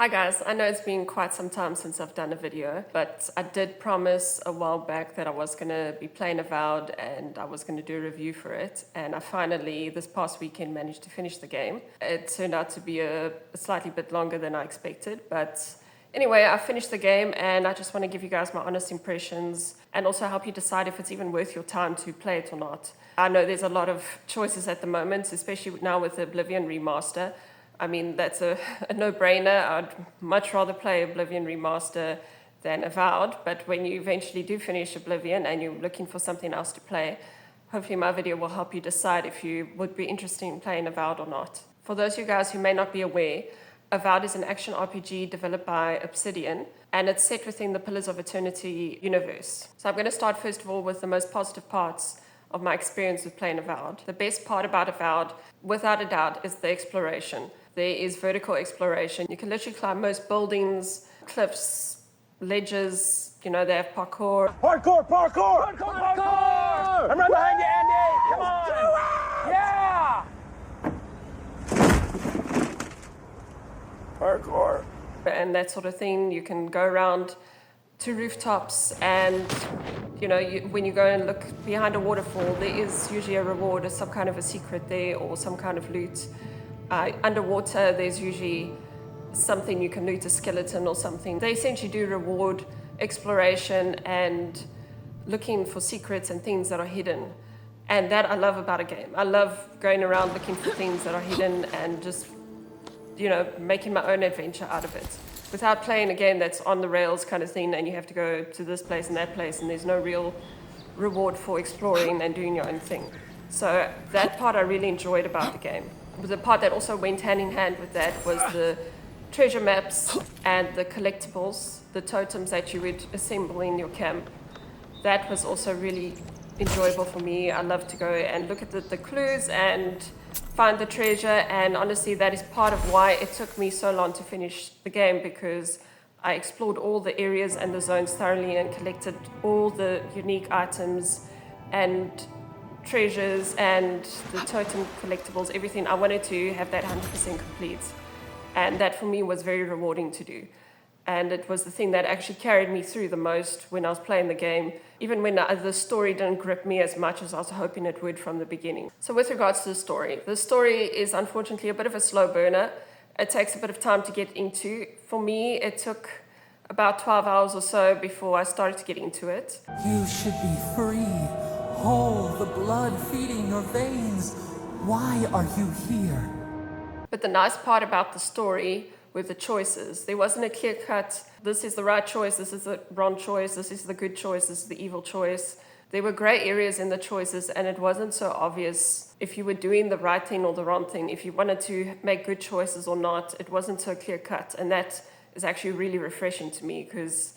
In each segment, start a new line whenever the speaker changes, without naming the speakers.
Hi guys, I know it's been quite some time since I've done a video, but I did promise a while back that I was going to be playing Avowed and I was going to do a review for it, and I finally, this past weekend, managed to finish the game. It turned out to be a slightly bit longer than I expected, but anyway, I finished the game and I just want to give you guys my honest impressions and also help you decide if it's even worth your time to play it or not. I know there's a lot of choices at the moment, especially now with the Oblivion remaster. I mean, that's a no-brainer. I'd much rather play Oblivion Remaster than Avowed, but when you eventually do finish Oblivion and you're looking for something else to play, hopefully my video will help you decide if you would be interested in playing Avowed or not. For those of you guys who may not be aware, Avowed is an action RPG developed by Obsidian, and it's set within the Pillars of Eternity universe. So I'm going to start first of all with the most positive parts of my experience with playing Avowed. The best part about Avowed, without a doubt, is the exploration. There is vertical exploration. You can literally climb most buildings, cliffs, ledges. You know, they have parkour.
Parkour! Parkour! Parkour! Parkour! I'm right behind you, Andy! Come on! Yeah! Parkour.
And that sort of thing. You can go around to rooftops and, you know, when you go and look behind a waterfall, there is usually a reward or some kind of a secret there or some kind of loot. Underwater, there's usually something you can loot, a skeleton or something. They essentially do reward exploration and looking for secrets and things that are hidden. And that I love about a game. I love going around looking for things that are hidden and just, you know, making my own adventure out of it. Without playing a game that's on the rails kind of thing and you have to go to this place and that place and there's no real reward for exploring and doing your own thing. So that part I really enjoyed about the game. The part that also went hand in hand with that was the treasure maps and the collectibles, the totems that you would assemble in your camp. That was also really enjoyable for me. I love to go and look at the clues and find the treasure, and honestly that is part of why it took me so long to finish the game, because I explored all the areas and the zones thoroughly and collected all the unique items and treasures and the totem collectibles, everything. I wanted to have that 100% complete, and that for me was very rewarding to do, and it was the thing that actually carried me through the most when I was playing the game, even when the story didn't grip me as much as I was hoping it would from the beginning. So with regards to the story is unfortunately a bit of a slow burner. It takes a bit of time to get into. For me, it took about 12 hours or so before I started to get into it.
You should be free, whole, the blood feeding your veins. Why are you here?
But the nice part about the story were the choices. There wasn't a clear cut, this is the right choice, this is the wrong choice, this is the good choice, this is the evil choice. There were grey areas in the choices, and it wasn't so obvious if you were doing the right thing or the wrong thing. If you wanted to make good choices or not, it wasn't so clear cut. And that is actually really refreshing to me, because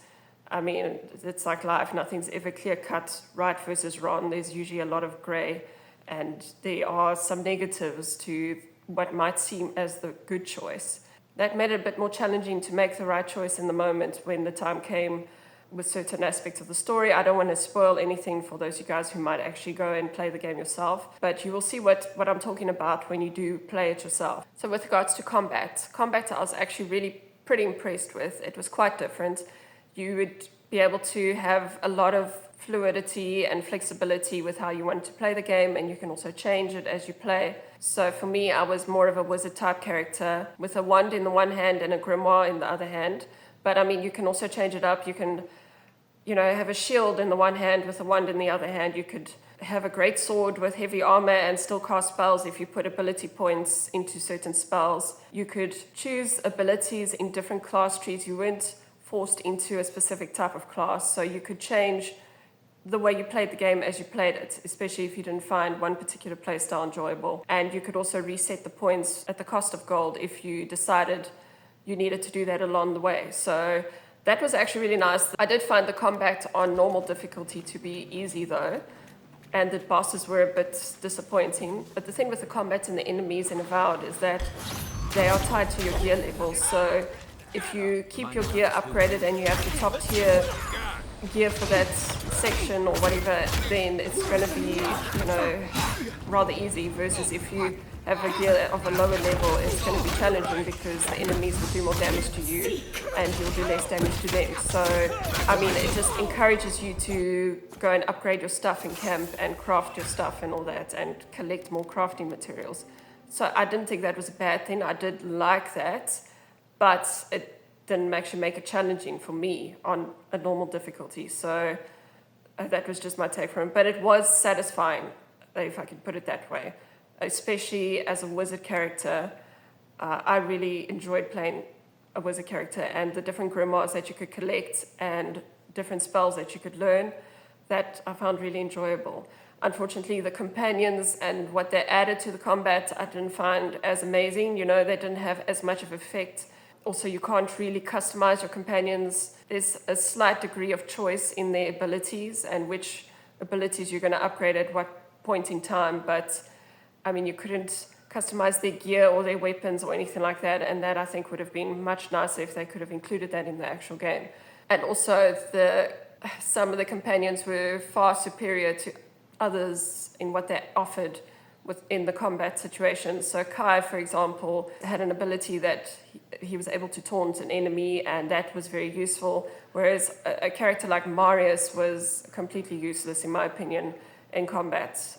I mean, it's like life, nothing's ever clear cut, right versus wrong. There's usually a lot of grey, and there are some negatives to what might seem as the good choice. That made it a bit more challenging to make the right choice in the moment when the time came with certain aspects of the story. I don't want to spoil anything for those of you guys who might actually go and play the game yourself, but you will see what I'm talking about when you do play it yourself. So with regards to combat I was actually really pretty impressed with. It was quite different. You would be able to have a lot of fluidity and flexibility with how you want to play the game, and you can also change it as you play. So for me, I was more of a wizard type character with a wand in the one hand and a grimoire in the other hand. But I mean, you can also change it up. You can, you know, have a shield in the one hand with a wand in the other hand. You could have a great sword with heavy armor and still cast spells if you put ability points into certain spells. You could choose abilities in different class trees. You weren't forced into a specific type of class, so you could change the way you played the game as you played it, especially if you didn't find one particular playstyle enjoyable. And you could also reset the points at the cost of gold if you decided you needed to do that along the way. So that was actually really nice. I did find the combat on normal difficulty to be easy though, and the bosses were a bit disappointing. But the thing with the combat and the enemies in Avowed is that they are tied to your gear levels. So if you keep your gear upgraded and you have the top tier gear for that section or whatever, then it's going to be, you know, rather easy, versus if you have a gear of a lower level, it's going to be challenging because the enemies will do more damage to you and you'll do less damage to them. So, I mean, it just encourages you to go and upgrade your stuff in camp and craft your stuff and all that and collect more crafting materials. So I didn't think that was a bad thing. I did like that, but it didn't actually make it challenging for me on a normal difficulty. So that was just my take from it. But it was satisfying, if I could put it that way. Especially as a wizard character, I really enjoyed playing a wizard character, and the different grimoires that you could collect and different spells that you could learn, that I found really enjoyable. Unfortunately, the companions and what they added to the combat, I didn't find as amazing. You know, they didn't have as much of effect. Also, you can't really customize your companions. There's a slight degree of choice in their abilities and which abilities you're going to upgrade at what point in time, but I mean, you couldn't customize their gear or their weapons or anything like that, and that I think would have been much nicer if they could have included that in the actual game. And also, some of the companions were far superior to others in what they offered within the combat situations. So Kai, for example, had an ability that he was able to taunt an enemy, and that was very useful, whereas a character like Marius was completely useless, in my opinion, in combat.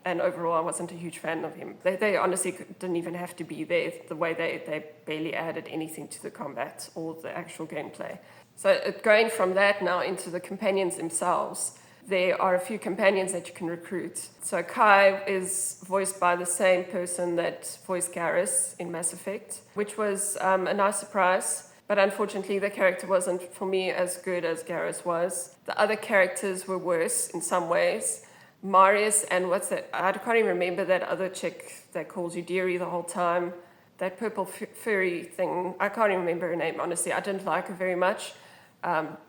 And overall, I wasn't a huge fan of him. They honestly didn't even have to be there, the way they barely added anything to the combat or the actual gameplay. So going from that now into the companions themselves, there are a few companions that you can recruit. So Kai is voiced by the same person that voiced Garrus in Mass Effect, which was a nice surprise. But unfortunately, the character wasn't, for me, as good as Garrus was. The other characters were worse in some ways. Marius and what's that? I can't even remember that other chick that calls you dearie the whole time. That purple furry thing. I can't even remember her name, honestly. I didn't like her very much.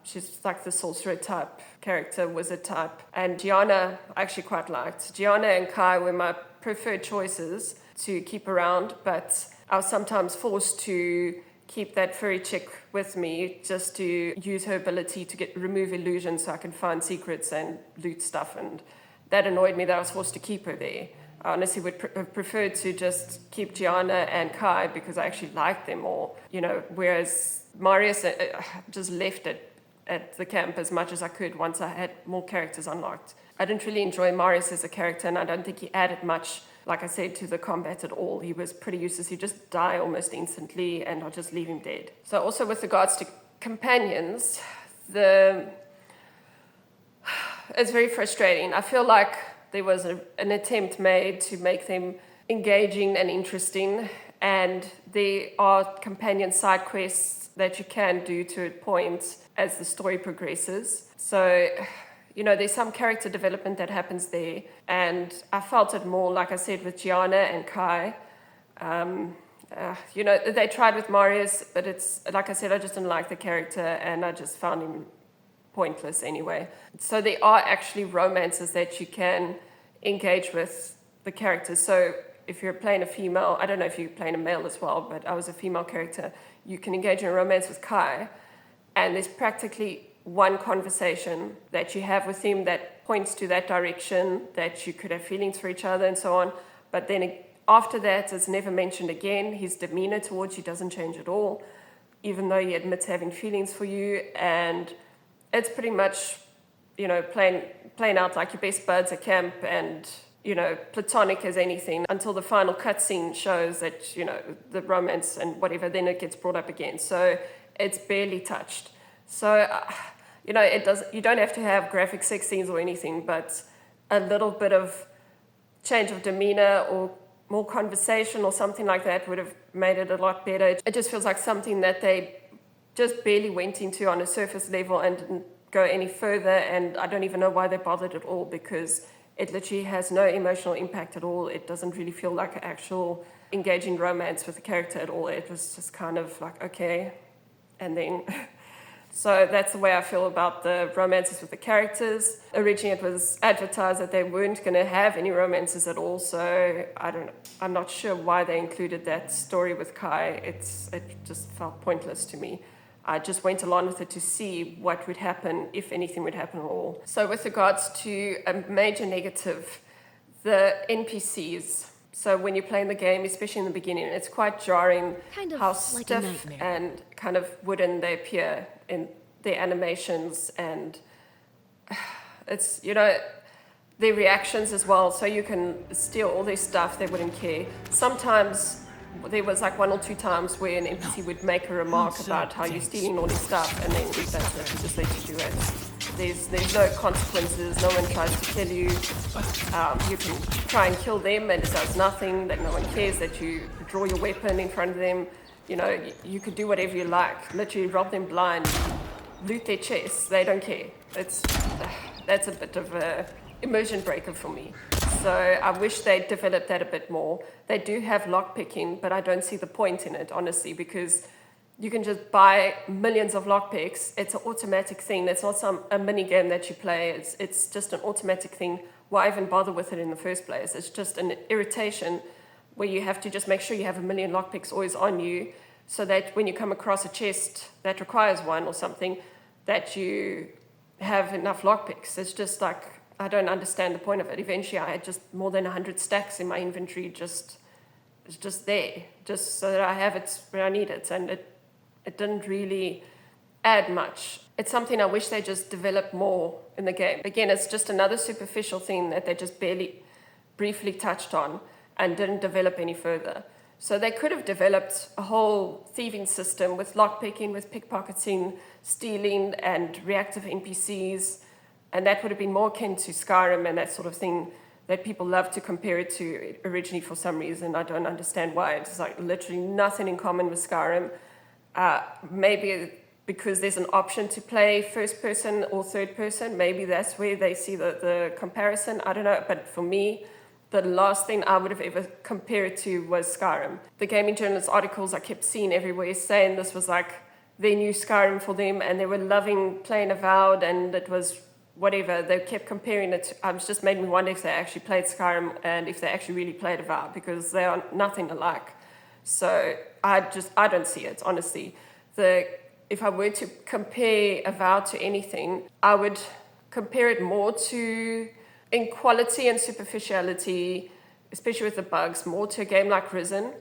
She's like the sorcerer type character, wizard type. And Gianna, I actually quite liked. Gianna and Kai were my preferred choices to keep around, but I was sometimes forced to keep that furry chick with me just to use her ability to remove illusions so I can find secrets and loot stuff, and that annoyed me that I was forced to keep her there. I honestly would have preferred to just keep Gianna and Kai because I actually liked them more, you know, whereas Marius just left it at the camp as much as I could once I had more characters unlocked. I didn't really enjoy Marius as a character, and I don't think he added much, like I said, to the combat at all. He was pretty useless. He'd just die almost instantly, and I'll just leave him dead. So also with regards to companions, it's very frustrating. I feel like there was an attempt made to make them engaging and interesting, and there are companion side quests that you can do to a point as the story progresses. So, you know, there's some character development that happens there, and I felt it more, like I said, with Gianna and Kai. You know, they tried with Marius, but it's, like I said, I just didn't like the character, and I just found him pointless anyway. So there are actually romances that you can engage with the characters. So if you're playing a female, I don't know if you're playing a male as well, but I was a female character, you can engage in a romance with Kai, and there's practically one conversation that you have with him that points to that direction, that you could have feelings for each other and so on. But then after that, it's never mentioned again. His demeanor towards you doesn't change at all, even though he admits having feelings for you. And it's pretty much, you know, playing out like your best buds at camp, and, you know, platonic as anything until the final cutscene shows that, you know, the romance and whatever, then it gets brought up again. So it's barely touched. So, you know, you don't have to have graphic sex scenes or anything, but a little bit of change of demeanor or more conversation or something like that would have made it a lot better. It just feels like something that they just barely went into on a surface level and didn't go any further, and I don't even know why they bothered at all, because it literally has no emotional impact at all. It doesn't really feel like an actual engaging romance with the character at all. It was just kind of like, okay, and then so that's the way I feel about the romances with the characters. Originally it was advertised that they weren't going to have any romances at all, so I'm not sure why they included that story with Kai. It just felt pointless to me. I just went along with it to see what would happen, if anything would happen at all. So with regards to a major negative, the NPCs. So when you're playing the game, especially in the beginning, it's quite jarring
Kind of
how
like a
stiff
nightmare.
and kind of wooden they appear in their animations, and it's, you know, their reactions as well. So you can steal all their stuff, they wouldn't care. Sometimes there was like 1 or 2 times where an NPC would make a remark about how you're stealing all his stuff, and then that's it, just let you do it. There's no consequences, no one tries to kill you. You can try and kill them and it does nothing, that no one cares that you draw your weapon in front of them. You know, you could do whatever you like, literally rob them blind, loot their chests, they don't care. That's a bit of a immersion breaker for me. So I wish they developed that a bit more. They do have lockpicking, but I don't see the point in it, honestly, because you can just buy millions of lockpicks. It's an automatic thing. It's not a mini game that you play. It's just an automatic thing. Why even bother with it in the first place? It's just an irritation where you have to just make sure you have a million lockpicks always on you, so that when you come across a chest that requires one or something, that you have enough lockpicks. It's just like, I don't understand the point of it. Eventually I had just more than 100 stacks in my inventory, it's just there, just so that I have it when I need it, and it didn't really add much. It's something I wish they just developed more in the game. Again, it's just another superficial thing that they just briefly touched on and didn't develop any further. So they could have developed a whole thieving system with lockpicking, with pickpocketing, stealing, and reactive NPCs, and that would have been more akin to Skyrim and that sort of thing that people love to compare it to originally for some reason. I don't understand why. It's like literally nothing in common with Skyrim. Maybe because there's an option to play first person or third person, maybe that's where they see the comparison. I don't know, but for me, the last thing I would have ever compared it to was Skyrim. The gaming journalist articles I kept seeing everywhere saying this was like their new Skyrim for them, and they were loving playing Avowed, and it was whatever. They kept comparing it. It just made me wonder if they actually played Skyrim and if they actually really played Avowed, because they are nothing alike. So I don't see it, honestly. If I were to compare Avowed to anything, I would compare it more to, in quality and superficiality, especially with the bugs, more to a game like Risen,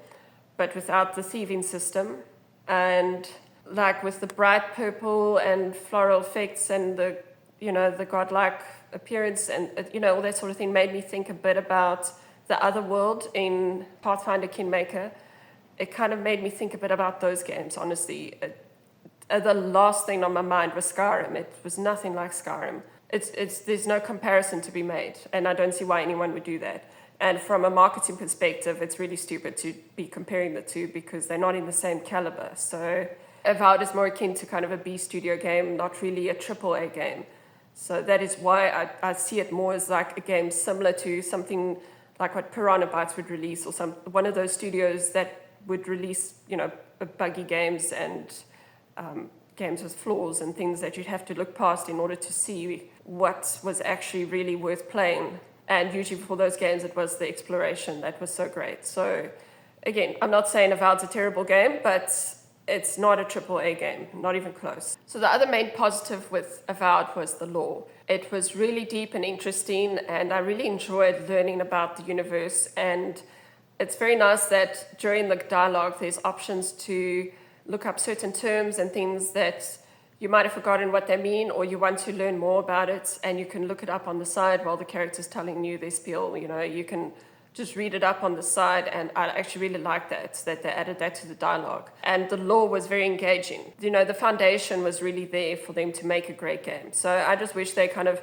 but without the thieving system, and like with the bright purple and floral effects and the godlike appearance and all that sort of thing made me think a bit about the other world in Pathfinder Kingmaker. It kind of made me think a bit about those games, honestly. The last thing on my mind was Skyrim. It was nothing like Skyrim. There's no comparison to be made, and I don't see why anyone would do that. And from a marketing perspective, it's really stupid to be comparing the two because they're not in the same caliber. So Avowed is more akin to kind of a B studio game, not really a AAA game. So that is why I see it more as like a game similar to something like what Pronouns would release, or one of those studios that would release, buggy games and games with flaws and things that you'd have to look past in order to see what was actually really worth playing. And usually for those games, it was the exploration that was so great. So again, I'm not saying Avowed's a terrible game, but it's not a AAA game, not even close. So the other main positive with Avowed was the lore. It was really deep and interesting, and I really enjoyed learning about the universe. And it's very nice that during the dialogue, there's options to look up certain terms and things that you might have forgotten what they mean, or you want to learn more about it, and you can look it up on the side while the character's telling you their spiel. You can just read it up on the side, and I actually really like that they added that to the dialogue. And the lore was very engaging. The foundation was really there for them to make a great game. So I just wish they kind of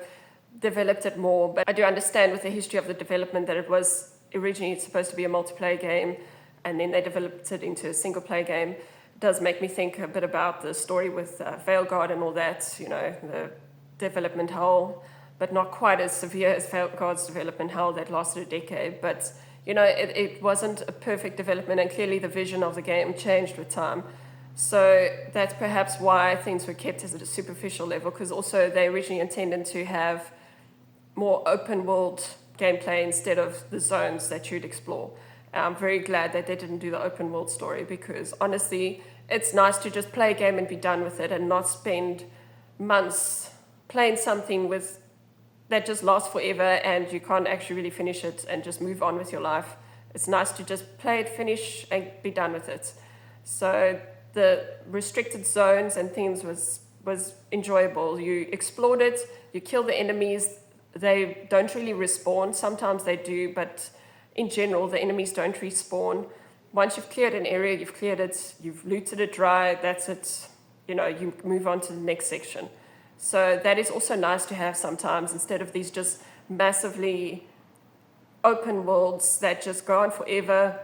developed it more, but I do understand with the history of the development that it was originally supposed to be a multiplayer game, and then they developed it into a single-player game. It does make me think a bit about the story with Veilguard and all that, the development hell, but not quite as severe as Veilguard's development hell that lasted a decade. But, it wasn't a perfect development, and clearly the vision of the game changed with time. So that's perhaps why things were kept at a superficial level, because also they originally intended to have more open world gameplay instead of the zones that you'd explore. I'm very glad that they didn't do the open world story, because honestly, it's nice to just play a game and be done with it and not spend months playing something that just lasts forever and you can't actually really finish it and just move on with your life. It's nice to just play it, finish, and be done with it. So the restricted zones and things was enjoyable. You explored it, you kill the enemies. They don't really respawn. Sometimes they do, but in general, the enemies don't respawn. Once you've cleared an area, you've cleared it, you've looted it dry, that's it. You move on to the next section. So that is also nice to have sometimes, instead of these just massively open worlds that just go on forever.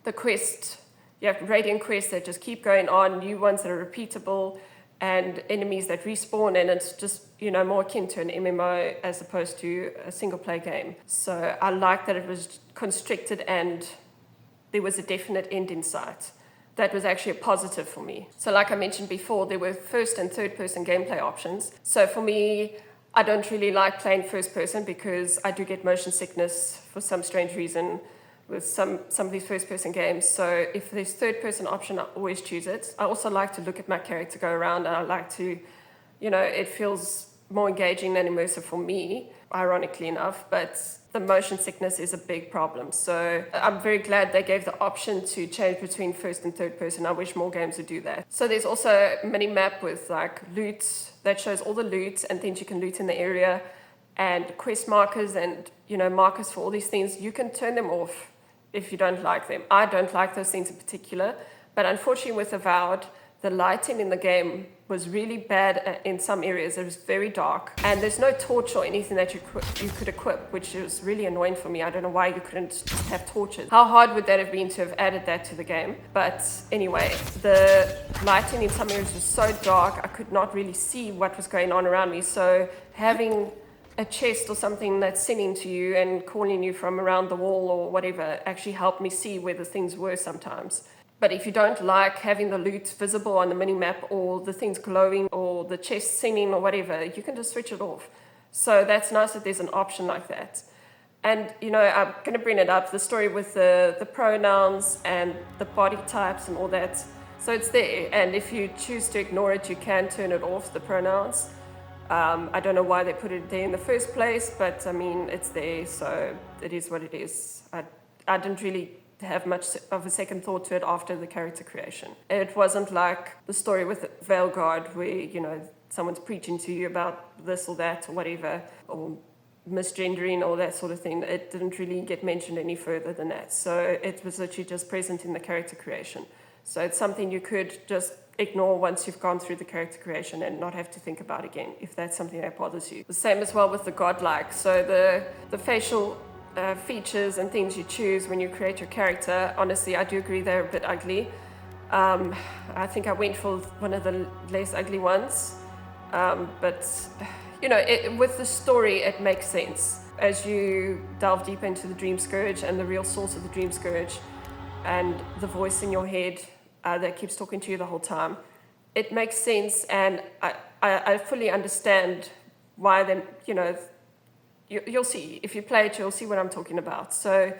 The quest, you have Radiant quests that just keep going on, new ones that are repeatable, and enemies that respawn, and it's just, more akin to an MMO as opposed to a single player game. So I like that it was constricted and there was a definite end in sight. That was actually a positive for me. So like I mentioned before, there were first and third person gameplay options. So for me, I don't really like playing first person because I do get motion sickness for some strange reason with some of these first person games. So if there's third person option, I always choose it. I also like to look at my character go around, and I like to, it feels more engaging and immersive for me, ironically enough, but the motion sickness is a big problem. So I'm very glad they gave the option to change between first and third person. I wish more games would do that. So there's also a mini map with like loot that shows all the loot and things you can loot in the area, and quest markers and markers for all these things. You can turn them off if you don't like them. I don't like those things in particular, but unfortunately with Avowed, the lighting in the game was really bad in some areas. It was very dark, and there's no torch or anything that you could equip, which was really annoying for me. I don't know why you couldn't just have torches. How hard would that have been to have added that to the game? But anyway, the lighting in some areas was so dark, I could not really see what was going on around me. So having a chest or something that's singing to you and calling you from around the wall or whatever actually helped me see where the things were sometimes. But if you don't like having the loot visible on the mini-map, or the things glowing, or the chest singing or whatever, you can just switch it off. So that's nice that there's an option like that. And, I'm going to bring it up, the story with the pronouns and the body types and all that. So it's there, and if you choose to ignore it, you can turn it off, the pronouns. I don't know why they put it there in the first place, but it's there, so it is what it is. I didn't really have much of a second thought to it after the character creation. It wasn't like the story with Veilguard where, someone's preaching to you about this or that or whatever, or misgendering or that sort of thing. It didn't really get mentioned any further than that. So it was literally just present in the character creation. So it's something you could just ignore once you've gone through the character creation and not have to think about again, if that's something that bothers you. The same as well with the godlike. So the facial features and things you choose when you create your character, honestly, I do agree they're a bit ugly. I think I went for one of the less ugly ones. But, with the story, it makes sense. As you delve deeper into the Dream Scourge and the real source of the Dream Scourge and the voice in your head that keeps talking to you the whole time, it makes sense, and I fully understand why them, you'll see. If you play it, you'll see what I'm talking about. So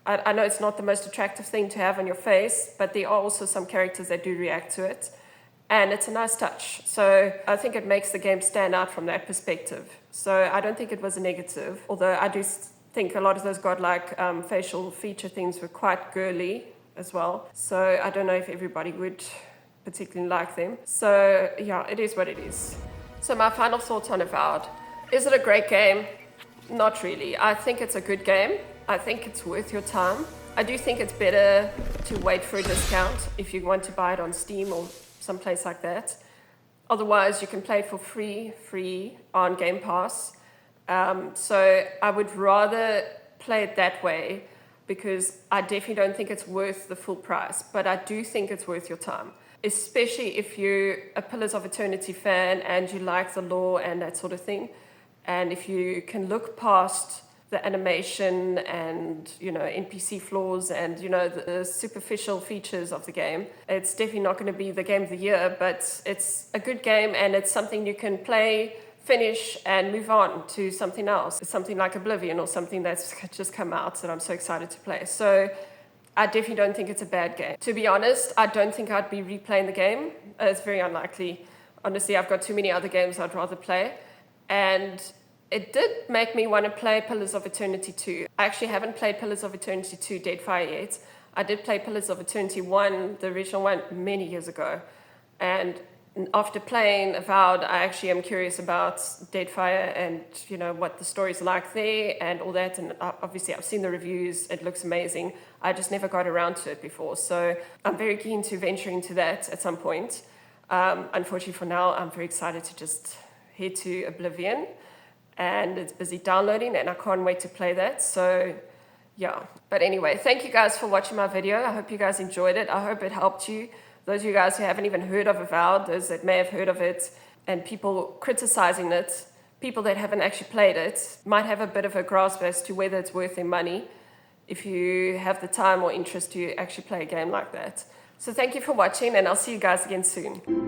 I know it's not the most attractive thing to have on your face, but there are also some characters that do react to it, and it's a nice touch. So I think it makes the game stand out from that perspective. So I don't think it was a negative, although I do think a lot of those godlike facial feature things were quite girly as well. So I don't know if everybody would particularly like them. So yeah, it is what it is. So my final thoughts on Avowed. Is it a great game? Not really. I think it's a good game. I think it's worth your time. I do think it's better to wait for a discount if you want to buy it on Steam or someplace like that. Otherwise, you can play it for free on Game Pass. So I would rather play it that way, because I definitely don't think it's worth the full price, but I do think it's worth your time, especially if you're a Pillars of Eternity fan and you like the lore and that sort of thing. And if you can look past the animation and, NPC flaws and, the superficial features of the game, it's definitely not going to be the game of the year, but it's a good game, and it's something you can play, finish, and move on to something else. It's something like Oblivion or something that's just come out that I'm so excited to play. So I definitely don't think it's a bad game. To be honest, I don't think I'd be replaying the game. It's very unlikely. Honestly, I've got too many other games I'd rather play. And It did make me want to play Pillars of Eternity 2. I actually haven't played Pillars of Eternity 2 Deadfire yet. I did play Pillars of Eternity 1, the original one, many years ago. And after playing Avowed, I actually am curious about Deadfire and, you know, what the story's like there and all that. And obviously I've seen the reviews. It looks amazing. I just never got around to it before. So I'm very keen to venture into that at some point. Unfortunately for now, I'm very excited to just head to Oblivion. And it's busy downloading and I can't wait to play that. So yeah, but anyway, thank you guys for watching my video. I hope you guys enjoyed it. I hope it helped you. Those of you guys who haven't even heard of Avowed, those that may have heard of it, and people criticizing it, people that haven't actually played it, might have a bit of a grasp as to whether it's worth their money if you have the time or interest to actually play a game like that. So thank you for watching and I'll see you guys again soon.